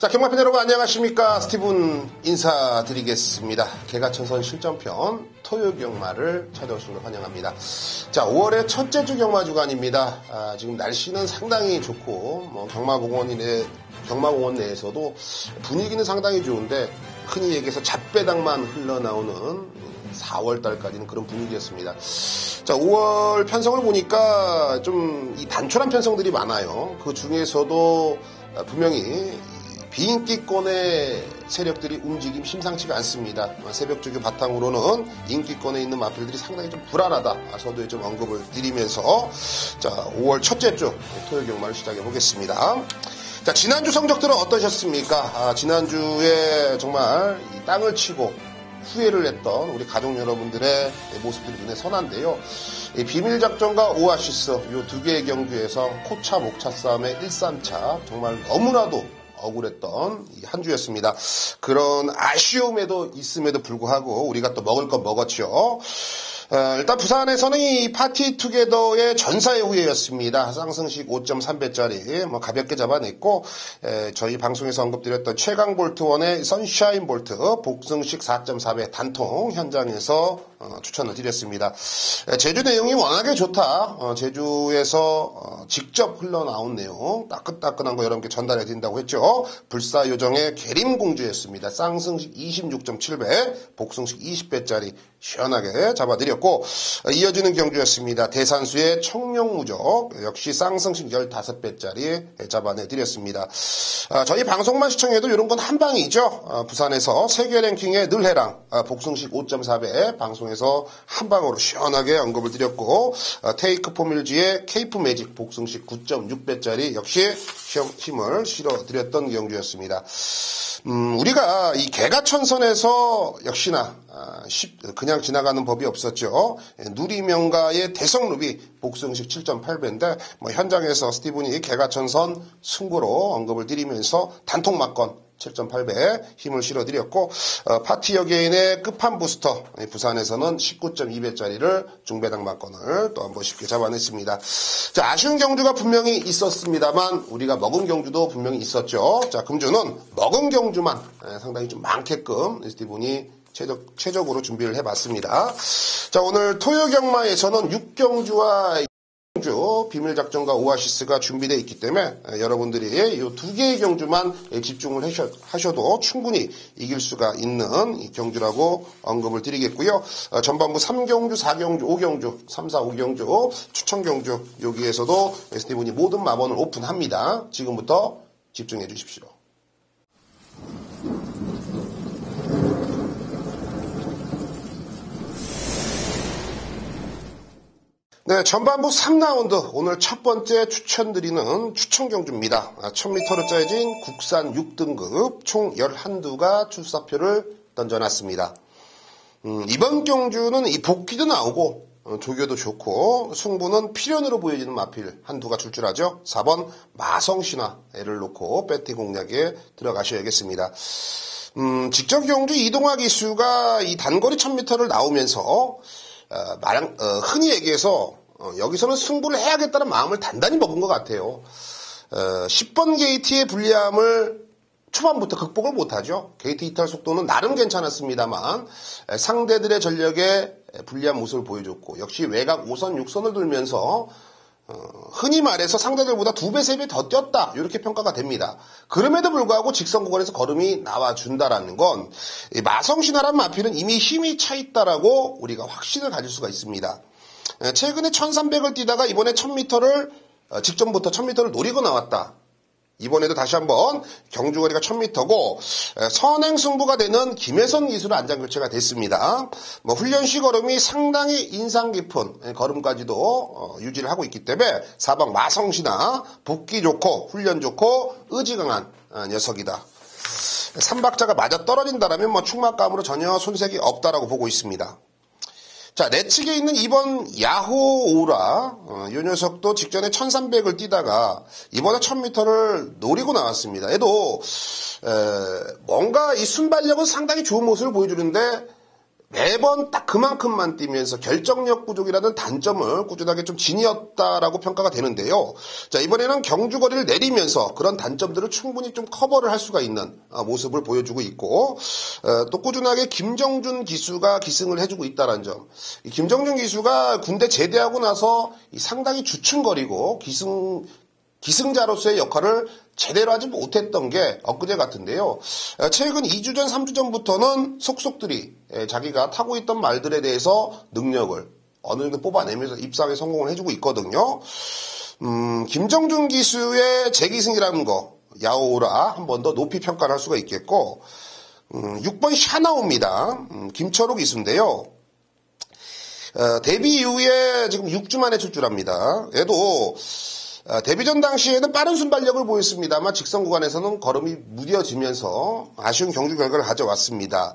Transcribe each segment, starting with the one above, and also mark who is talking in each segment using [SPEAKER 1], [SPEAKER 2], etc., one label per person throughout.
[SPEAKER 1] 자, 경마팬 여러분 안녕하십니까? 스티븐 인사드리겠습니다. 개가천선 실전편 토요경마를 찾아오신 걸 환영합니다. 자, 5월의 첫째 주 경마 주간입니다. 지금 날씨는 상당히 좋고 경마공원 내에서도 분위기는 상당히 좋은데 흔히 얘기해서 잣배당만 흘러나오는 4월달까지는 그런 분위기였습니다. 자, 5월 편성을 보니까 좀 이 단촐한 편성들이 많아요. 그 중에서도 분명히 비인기권의 세력들이 움직임 심상치가 않습니다. 새벽 주기 바탕으로는 인기권에 있는 마필들이 상당히 좀 불안하다. 서두에 좀 언급을 드리면서 자, 5월 첫째 주 토요 경마를 시작해 보겠습니다. 자, 지난주 성적들은 어떠셨습니까? 지난주에 정말 이 땅을 치고 후회를 했던 우리 가족 여러분들의 모습들이 눈에 선한데요. 비밀작전과 오아시스 이 두 개의 경주에서 코차 목차 싸움의 1~3차 정말 너무나도 억울했던 한 주였습니다. 그런 아쉬움에도 있음에도 불구하고 우리가 또 먹을 건 먹었죠. 일단 부산에서는 이 파티 투게더의 전사의 후예였습니다. 쌍승식 5.3배짜리 가볍게 잡아냈고 저희 방송에서 언급드렸던 최강 볼트원의 선샤인 볼트 복승식 4.4배 단통 현장에서 추천을 드렸습니다. 제주 내용이 워낙에 좋다. 제주에서 직접 흘러나온 내용 따끈따끈한 거 여러분께 전달해 드린다고 했죠. 불사요정의 계림공주였습니다. 쌍승식 26.7배 복승식 20배짜리 시원하게 잡아드렸고 이어지는 경주였습니다. 대산수의 청룡무적 역시 쌍승식 15배짜리 잡아내드렸습니다. 저희 방송만 시청해도 이런 건 한방이죠. 부산에서 세계 랭킹의 늘해랑 복승식 5.4배 방송에서 한방으로 시원하게 언급을 드렸고 테이크 포밀지의 케이프 매직 복승식 9.6배짜리 역시 힘을 실어드렸던 경주였습니다. 우리가 이 개가천선에서 역시나 그냥 지나가는 법이 없었죠. 누리명가의 대성루비 복승식 7.8배인데 현장에서 스티븐이 개가천선 승부로 언급을 드리면서 단통 막건 7.8배 힘을 실어드렸고 파티 여개인의 끝판 부스터 부산에서는 19.2배짜리를 중배당 막건을 또 한번 쉽게 잡아냈습니다. 자, 아쉬운 경주가 분명히 있었습니다만 우리가 먹은 경주도 분명히 있었죠. 자, 금주는 먹은 경주만 상당히 좀 많게끔 스티븐이 최적으로 준비를 해봤습니다. 자, 오늘 토요경마에서는 6경주와 경주, 비밀작전과 오아시스가 준비되어 있기 때문에 여러분들이 이 두 개의 경주만 집중을 하셔도 충분히 이길 수가 있는 이 경주라고 언급을 드리겠고요. 전반부 3경주, 4경주, 5경주, 3, 4, 5경주, 추천경주 여기에서도 스티븐이 모든 마번을 오픈합니다. 지금부터 집중해 주십시오. 네, 전반부 3라운드 오늘 첫 번째 추천드리는 추천경주입니다. 1000m로 짜여진 국산 6등급 총 11두가 출사표를 던져놨습니다. 이번 경주는 이 복귀도 나오고 조교도 좋고 승부는 필연으로 보여지는 마필 한두가 출줄하죠. 4번 마성신화를 놓고 배팅 공략에 들어가셔야겠습니다. 직접 경주 이동화 기수가 이 단거리 1000m를 나오면서 흔히 얘기해서 여기서는 승부를 해야겠다는 마음을 단단히 먹은 것 같아요. 10번 게이트의 불리함을 초반부터 극복을 못하죠. 게이트 이탈 속도는 나름 괜찮았습니다만 상대들의 전력에 불리한 모습을 보여줬고 역시 외곽 5선 6선을 돌면서 흔히 말해서 상대들보다 2배, 3배 더 뛰었다 이렇게 평가가 됩니다. 그럼에도 불구하고 직선 구간에서 걸음이 나와준다라는 건 마성신화란 마필은 이미 힘이 차있다라고 우리가 확신을 가질 수가 있습니다. 최근에 1300을 뛰다가 이번에 1000m를 직전부터 1000m를 노리고 나왔다. 이번에도 다시 한번 경주거리가 1000m고 선행 승부가 되는 김혜선 기수로 안장 교체가 됐습니다. 훈련시 걸음이 상당히 인상 깊은 걸음까지도 유지를 하고 있기 때문에 4번 마성신화 복귀 좋고 훈련 좋고 의지 강한 녀석이다. 3박자가 맞아 떨어진다라면 충막감으로 전혀 손색이 없다라고 보고 있습니다. 자, 내 측에 있는 2번 야호오라 이 녀석도 직전에 1300을 뛰다가 이번에 1000m를 노리고 나왔습니다. 얘도 뭔가 이 순발력은 상당히 좋은 모습을 보여주는데 매번 딱 그만큼만 뛰면서 결정력 부족이라는 단점을 꾸준하게 좀 지녔다라고 평가가 되는데요. 자, 이번에는 경주거리를 내리면서 그런 단점들을 충분히 좀 커버를 할 수가 있는 모습을 보여주고 있고, 또 꾸준하게 김정준 기수가 기승을 해주고 있다는 점. 이 김정준 기수가 군대 제대하고 나서 상당히 주춤거리고 기승자로서의 역할을 제대로 하지 못했던 게 엊그제 같은데요. 최근 2주 전, 3주 전부터는 속속들이 자기가 타고 있던 말들에 대해서 능력을 어느 정도 뽑아내면서 입상에 성공을 해주고 있거든요. 김정준 기수의 재기승이라는 거, 야오라 한 번 더 높이 평가를 할 수가 있겠고, 6번 샤나오입니다. 김철호 기수인데요. 데뷔 이후에 지금 6주 만에 출주합니다. 얘도 데뷔전 당시에는 빠른 순발력을 보였습니다만 직선 구간에서는 걸음이 무뎌지면서 아쉬운 경주 결과를 가져왔습니다.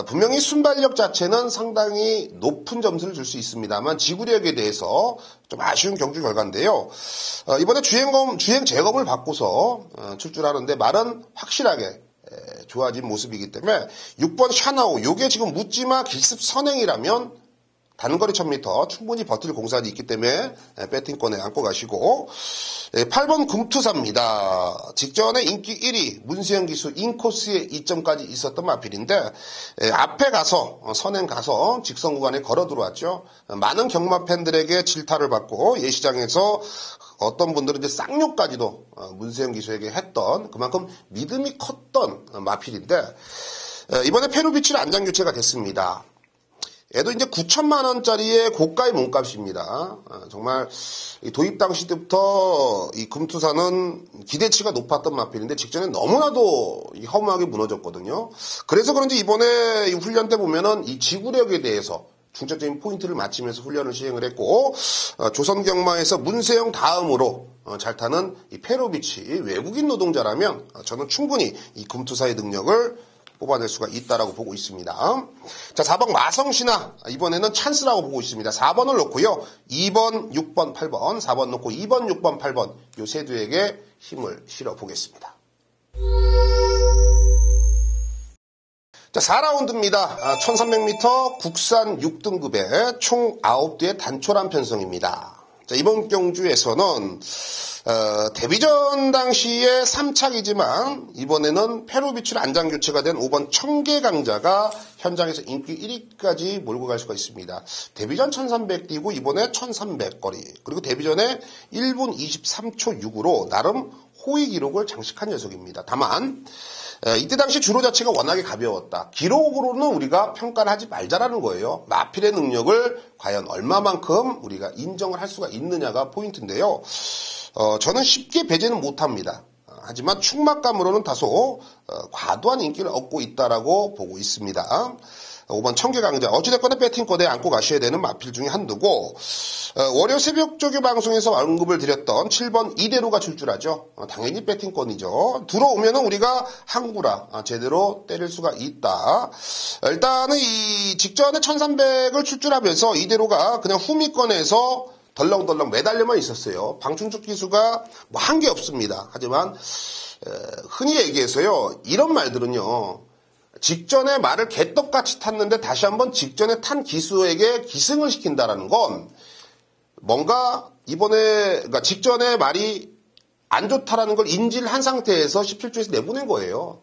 [SPEAKER 1] 분명히 순발력 자체는 상당히 높은 점수를 줄 수 있습니다만 지구력에 대해서 좀 아쉬운 경주 결과인데요. 이번에 주행 재검을 받고서 출주하는데 말은 확실하게 좋아진 모습이기 때문에 6번 샤나오, 요게 지금 묻지마 기습 선행이라면 단거리 1000m 충분히 버틸 공산이 있기 때문에 배팅권에 안고 가시고, 8번 금투사입니다. 직전에 인기 1위 문세영 기수 인코스에 2점까지 있었던 마필인데 앞에 가서 선행 가서 직선 구간에 걸어 들어왔죠. 많은 경마 팬들에게 질타를 받고 예시장에서 어떤 분들은 이제 쌍욕까지도 문세영 기수에게 했던, 그만큼 믿음이 컸던 마필인데 이번에 페루비치를 안장 교체가 됐습니다. 얘도 이제 9천만 원짜리의 고가의 몸값입니다. 정말 도입 당시 때부터 이 금투사는 기대치가 높았던 마필인데 직전에 너무나도 허무하게 무너졌거든요. 그래서 그런지 이번에 이 훈련 때 보면은 이 지구력에 대해서 중점적인 포인트를 맞추면서 훈련을 시행을 했고, 조선경마에서 문세영 다음으로 잘 타는 이 페로비치 외국인 노동자라면 저는 충분히 이 금투사의 능력을 뽑아낼 수가 있다라고 보고 있습니다. 자, 4번 마성신화, 이번에는 찬스라고 보고 있습니다. 4번을 놓고요. 2번, 6번, 8번, 4번 놓고 2번, 6번, 8번 요 세 두에게 힘을 실어 보겠습니다. 자, 4라운드입니다. 1300m 국산 6등급의 총 9대의 단촐한 편성입니다. 자, 이번 경주에서는 데뷔전 당시에 3착이지만 이번에는 페루비치로 안장 교체가 된 5번 청계강자가 현장에서 인기 1위까지 몰고 갈 수가 있습니다. 데뷔전 1300 뛰고 이번에 1300 거리, 그리고 데뷔전에 1분 23초 6으로 나름 호위 기록을 장식한 녀석입니다. 다만 이때 당시 주로 자체가 워낙에 가벼웠다. 기록으로는 우리가 평가를 하지 말자라는 거예요. 마필의 능력을 과연 얼마만큼 우리가 인정을 할 수가 있느냐가 포인트인데요. 저는 쉽게 배제는 못합니다. 하지만 충막감으로는 다소 과도한 인기를 얻고 있다라고 보고 있습니다. 5번 청계강자, 어찌됐거나 배팅권에 안고 가셔야 되는 마필 중에 한두고, 월요 새벽 조교 방송에서 언급을 드렸던 7번 이대로가 출주하죠. 당연히 배팅권이죠. 들어오면은 우리가 항구라 제대로 때릴 수가 있다. 일단은 이 직전에 1300을 출주하면서 이대로가 그냥 후미권에서 덜렁덜렁 매달려만 있었어요. 방충축 기수가 뭐 한 게 없습니다. 하지만 흔히 얘기해서요, 이런 말들은요, 직전에 말을 개떡같이 탔는데 다시 한번 직전에 탄 기수에게 기승을 시킨다라는 건 뭔가 이번에, 그러니까 직전에 말이 안 좋다라는 걸 인지를 한 상태에서 17조에서 내보낸 거예요.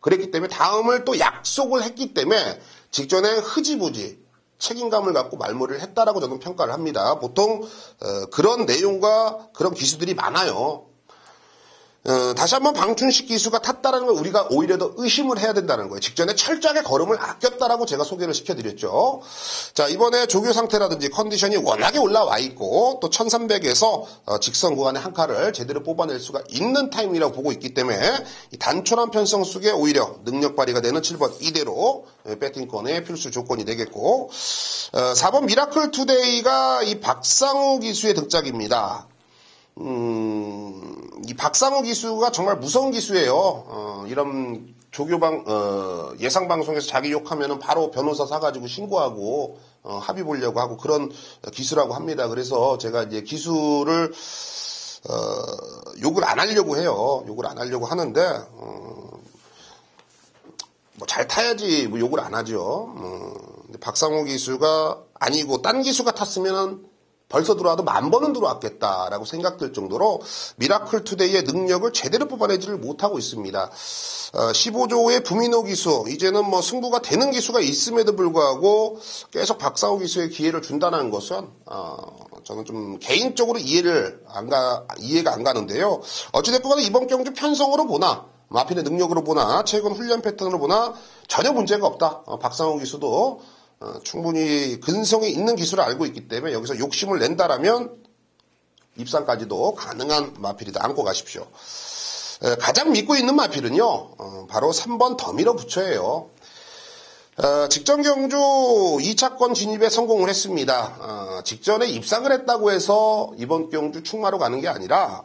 [SPEAKER 1] 그랬기 때문에 다음을 또 약속을 했기 때문에 직전에 흐지부지 책임감을 갖고 말몰이를 했다라고 저는 평가를 합니다. 보통 그런 내용과 그런 기수들이 많아요. 다시 한번 방춘식 기수가 탔다는 걸 우리가 오히려 더 의심을 해야 된다는 거예요. 직전에 철저하게 걸음을 아꼈다라고 제가 소개를 시켜드렸죠. 자, 이번에 조교 상태라든지 컨디션이 워낙에 올라와 있고 또 1300에서 직선 구간의 한 칼을 제대로 뽑아낼 수가 있는 타임이라고 보고 있기 때문에 이 단촐한 편성 속에 오히려 능력 발휘가 되는 7번 이대로 배팅권의 필수 조건이 되겠고, 4번 미라클 투데이가 이 박상우 기수의 등짝입니다. 이 박상우 기수가 정말 무서운 기수예요. 이런 조교방, 예상방송에서 자기 욕하면은 바로 변호사 사가지고 신고하고, 합의 보려고 하고 그런 기수라고 합니다. 그래서 제가 이제 기수를, 욕을 안 하려고 해요. 욕을 안 하려고 하는데, 뭐 잘 타야지 뭐 욕을 안 하죠. 박상호 기수가 아니고 딴 기수가 탔으면 벌써 들어와도 10,000번은 들어왔겠다라고 생각될 정도로 미라클 투데이의 능력을 제대로 뽑아내지를 못하고 있습니다. 15조의 부민호 기수, 이제는 뭐 승부가 되는 기수가 있음에도 불구하고 계속 박상호 기수의 기회를 준다는 것은 저는 좀 개인적으로 이해가 안 가는데요. 어찌됐건 이번 경주 편성으로 보나 마필의 능력으로 보나 최근 훈련 패턴으로 보나 전혀 문제가 없다. 박상호 기수도 충분히 근성이 있는 기술을 알고 있기 때문에 여기서 욕심을 낸다라면 입상까지도 가능한 마필이다. 안고 가십시오. 가장 믿고 있는 마필은요, 바로 3번 더 밀어붙여예요. 직전 경주 2차권 진입에 성공을 했습니다. 직전에 입상을 했다고 해서 이번 경주 충마로 가는 게 아니라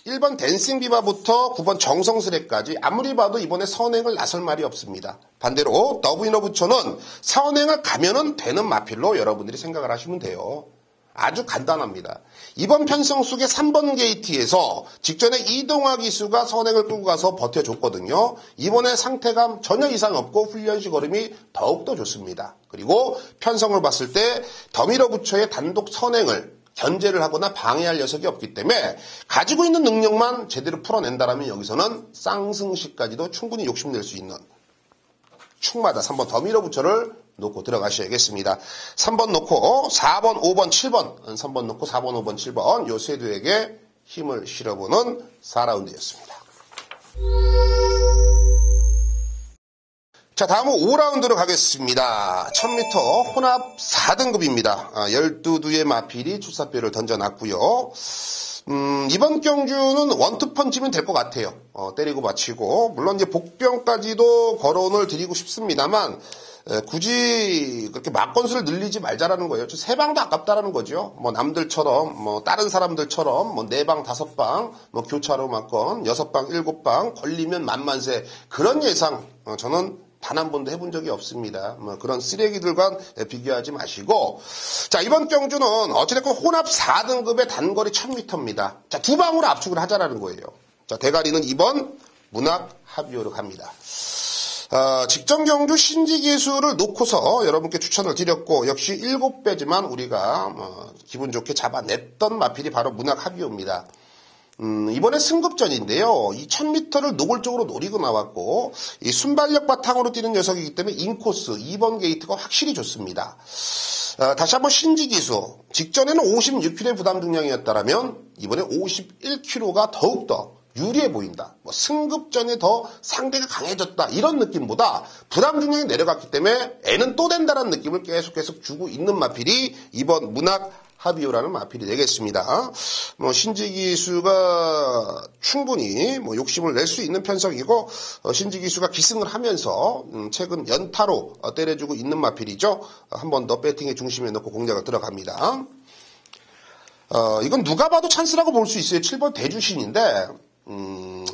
[SPEAKER 1] 1번 댄싱 비바부터 9번 정성스레까지 아무리 봐도 이번에 선행을 나설 말이 없습니다. 반대로 더블위너 부처는 선행을 가면은 되는 마필로 여러분들이 생각을 하시면 돼요. 아주 간단합니다. 이번 편성 속에 3번 게이트에서 직전에 이동화 기수가 선행을 끌고 가서 버텨줬거든요. 이번에 상태감 전혀 이상 없고 훈련시 걸음이 더욱더 좋습니다. 그리고 편성을 봤을 때 더미러 부처의 단독 선행을 견제를 하거나 방해할 녀석이 없기 때문에 가지고 있는 능력만 제대로 풀어낸다면 여기서는 쌍승시까지도 충분히 욕심낼 수 있는 충마다 3번 더 밀어붙여를 놓고 들어가셔야겠습니다. 3번 놓고 4번, 5번, 7번 3번 놓고 4번, 5번, 7번 요 세 두에게 힘을 실어보는 4라운드였습니다. 자, 다음은 5라운드로 가겠습니다. 1000m 혼합 4등급입니다. 12두의 마필이 출사표를 던져놨고요. 이번 경주는 원투펀치면 될 것 같아요. 때리고 맞히고. 물론 이제 복병까지도 거론을 드리고 싶습니다만, 굳이 그렇게 막건수를 늘리지 말자라는 거예요. 3방도 아깝다라는 거죠. 뭐 남들처럼, 다른 사람들처럼, 4방, 5방, 교차로 막건, 6방, 7방, 걸리면 만만세. 그런 예상, 저는 단 한 번도 해본 적이 없습니다. 그런 쓰레기들과 비교하지 마시고. 자, 이번 경주는 어찌됐건 혼합 4등급의 단거리 1000m입니다. 자, 2방으로 압축을 하자라는 거예요. 자, 대가리는 2번 문학 합의호로 갑니다. 직전 경주 신지 기수를 놓고서 여러분께 추천을 드렸고, 역시 7배지만 우리가 기분 좋게 잡아냈던 마필이 바로 문학 합의호입니다. 이번에 승급전인데요. 이 1000m를 노골적으로 노리고 나왔고, 이 순발력 바탕으로 뛰는 녀석이기 때문에 인코스 2번 게이트가 확실히 좋습니다. 다시 한번 신지기수. 직전에는 56kg의 부담 중량이었다면 이번에 51kg가 더욱더 유리해 보인다. 승급전에 더 상대가 강해졌다. 이런 느낌보다 부담 중량이 내려갔기 때문에 애는 또 된다는 느낌을 계속 주고 있는 마필이 이번 문학 합의호라는 마필이 되겠습니다. 신지기수가 충분히 욕심을 낼 수 있는 편성이고, 신지기수가 기승을 하면서 최근 연타로 때려주고 있는 마필이죠. 한 번 더 배팅의 중심에 넣고 공략을 들어갑니다. 이건 누가 봐도 찬스라고 볼 수 있어요. 7번 대주신인데,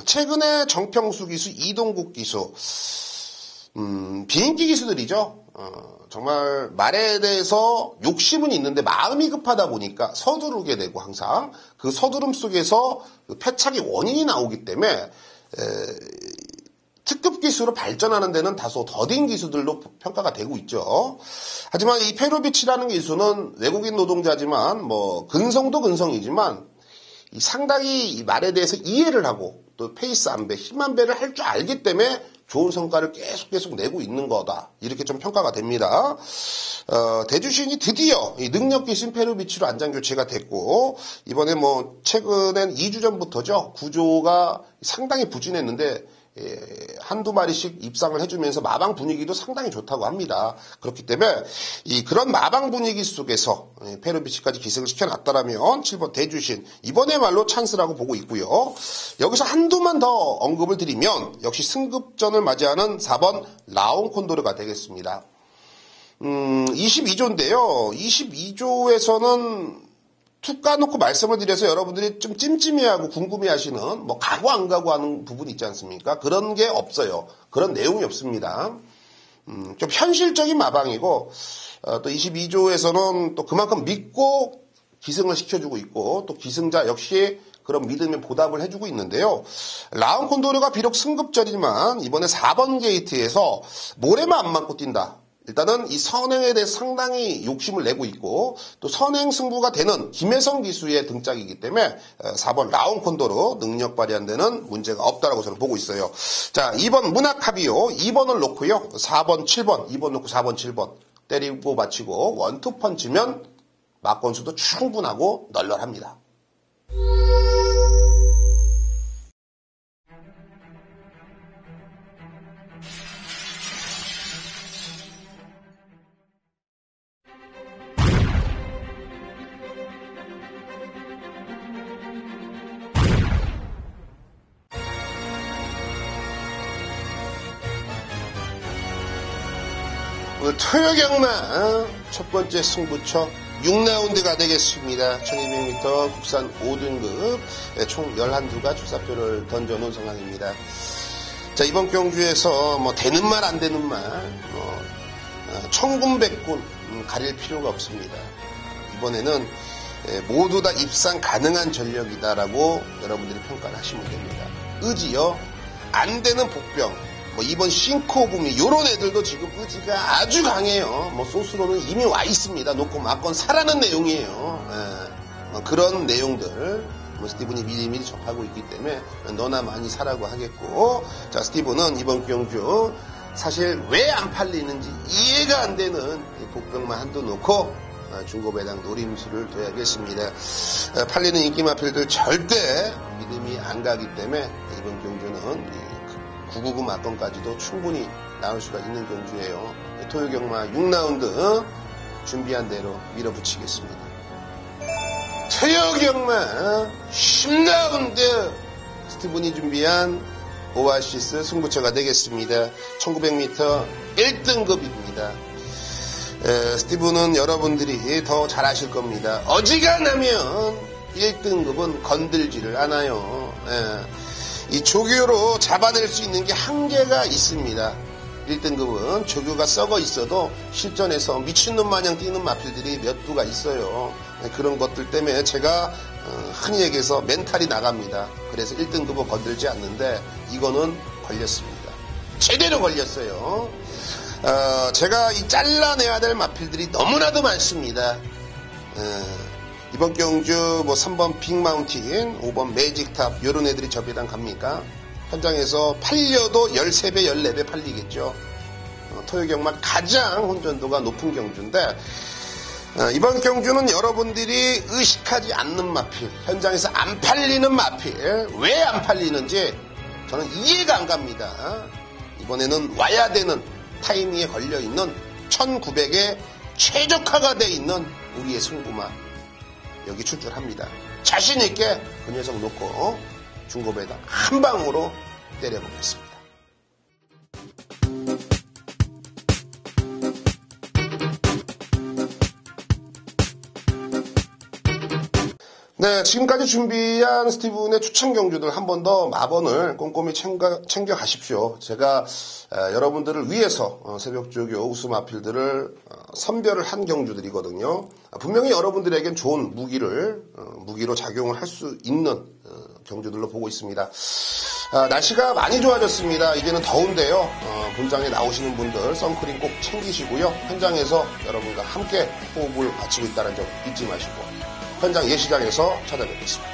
[SPEAKER 1] 최근에 정평수 기수, 이동국 기수, 비인기 기수들이죠. 정말 말에 대해서 욕심은 있는데 마음이 급하다 보니까 서두르게 되고 항상 그 서두름 속에서 그 패착의 원인이 나오기 때문에 특급 기수로 발전하는 데는 다소 더딘 기수들로 평가가 되고 있죠. 하지만 이 페로비치라는 기수는 외국인 노동자지만 근성도 근성이지만 상당히 이 말에 대해서 이해를 하고 또 페이스 안배, 힘 안배를 할 줄 알기 때문에 좋은 성과를 계속 내고 있는 거다. 이렇게 좀 평가가 됩니다. 대주신이 드디어 이 능력 기신 페루비치로 안장 교체가 됐고, 이번에 최근엔 2주 전부터죠. 구조가 상당히 부진했는데, 한두 마리씩 입상을 해주면서 마방 분위기도 상당히 좋다고 합니다. 그렇기 때문에 그런 마방 분위기 속에서 페루비치까지 기승을 시켜놨다라면 7번 대주신 이번에말로 찬스라고 보고 있고요. 여기서 한두만 더 언급을 드리면 역시 승급전을 맞이하는 4번 라온 콘도르가 되겠습니다. 22조인데요. 22조에서는 툭 까놓고 말씀을 드려서 여러분들이 좀 찜찜해하고 궁금해하시는 가고 안 가고 하는 부분이 있지 않습니까? 그런 게 없어요. 그런 내용이 없습니다. 좀 현실적인 마방이고 또 22조에서는 또 그만큼 믿고 기승을 시켜주고 있고 또 기승자 역시 그런 믿음에 보답을 해주고 있는데요. 라운 콘도르가 비록 승급전이지만 이번에 4번 게이트에서 모래만 안 맞고 뛴다. 일단은 이 선행에 대해 상당히 욕심을 내고 있고 또 선행 승부가 되는 김혜성 기수의 등짝이기 때문에 4번 라운콘도로 능력 발휘한 데는 문제가 없다라고 저는 보고 있어요. 자, 2번 문학카비오 2번을 놓고요. 4번, 7번, 2번 놓고 4번, 7번 때리고 맞히고 원투펀치면 막건수도 충분하고 널널합니다. 토요경마 첫 번째 승부처 6라운드가 되겠습니다. 1200m 국산 5등급 총 11두가 출사표를 던져놓은 상황입니다. 자, 이번 경주에서 뭐 되는 말 안 되는 말 천군백군 가릴 필요가 없습니다. 이번에는 모두 다 입상 가능한 전력이다라고 여러분들이 평가를 하시면 됩니다. 의지요, 안 되는 복병, 뭐 이번 싱코구미 요런 애들도 지금 의지가 아주 강해요. 뭐 소스로는 이미 와 있습니다. 놓고 맞건 사라는 내용이에요. 그런 내용들 스티븐이 미리미리 접하고 있기 때문에 너나 많이 사라고 하겠고, 자, 스티븐은 이번 경주 사실 왜 안 팔리는지 이해가 안 되는 복병만 한도 놓고 중고배당 노림수를 둬야겠습니다. 팔리는 인기마필들 절대 믿음이 안 가기 때문에 이번 경주는 999 막건까지도 충분히 나올 수가 있는 경주예요. 토요경마 6라운드 준비한 대로 밀어붙이겠습니다. 토요경마 10라운드 스티븐이 준비한 오아시스 승부처가 되겠습니다. 1900m 1등급입니다. 스티븐은 여러분들이 더 잘 아실 겁니다. 어지간하면 1등급은 건들지를 않아요. 이 조교로 잡아낼 수 있는 게 한계가 있습니다. 1등급은 조교가 썩어 있어도 실전에서 미친놈 마냥 뛰는 마필들이 몇 두가 있어요. 그런 것들 때문에 제가 흔히 얘기해서 멘탈이 나갑니다. 그래서 1등급은 건들지 않는데 이거는 걸렸습니다. 제대로 걸렸어요. 제가 이 잘라내야 될 마필들이 너무나도 많습니다. 이번 경주 뭐 3번 빅마운틴, 5번 매직탑 이런 애들이 저배당 갑니까? 현장에서 팔려도 13배, 14배 팔리겠죠. 토요경마 가장 혼전도가 높은 경주인데 이번 경주는 여러분들이 의식하지 않는 마필, 현장에서 안 팔리는 마필, 왜 안 팔리는지 저는 이해가 안 갑니다. 이번에는 와야 되는 타이밍에 걸려있는 1900에 최적화가 돼 있는 우리의 승부마 여기 출출합니다. 자신있게 그 녀석 놓고 중고배당 한 방으로 때려보겠습니다. 네, 지금까지 준비한 스티븐의 추천 경주들 한 번 더 마번을 꼼꼼히 챙겨 가십시오. 제가 여러분들을 위해서 새벽조교 우수 마필들을 선별을 한 경주들이거든요. 분명히 여러분들에겐 좋은 무기로 작용을 할 수 있는 경주들로 보고 있습니다. 날씨가 많이 좋아졌습니다. 이제는 더운데요. 본장에 나오시는 분들 선크림 꼭 챙기시고요. 현장에서 여러분과 함께 호흡을 맞추고 있다는 점 잊지 마시고 현장 예시장에서 찾아뵙겠습니다.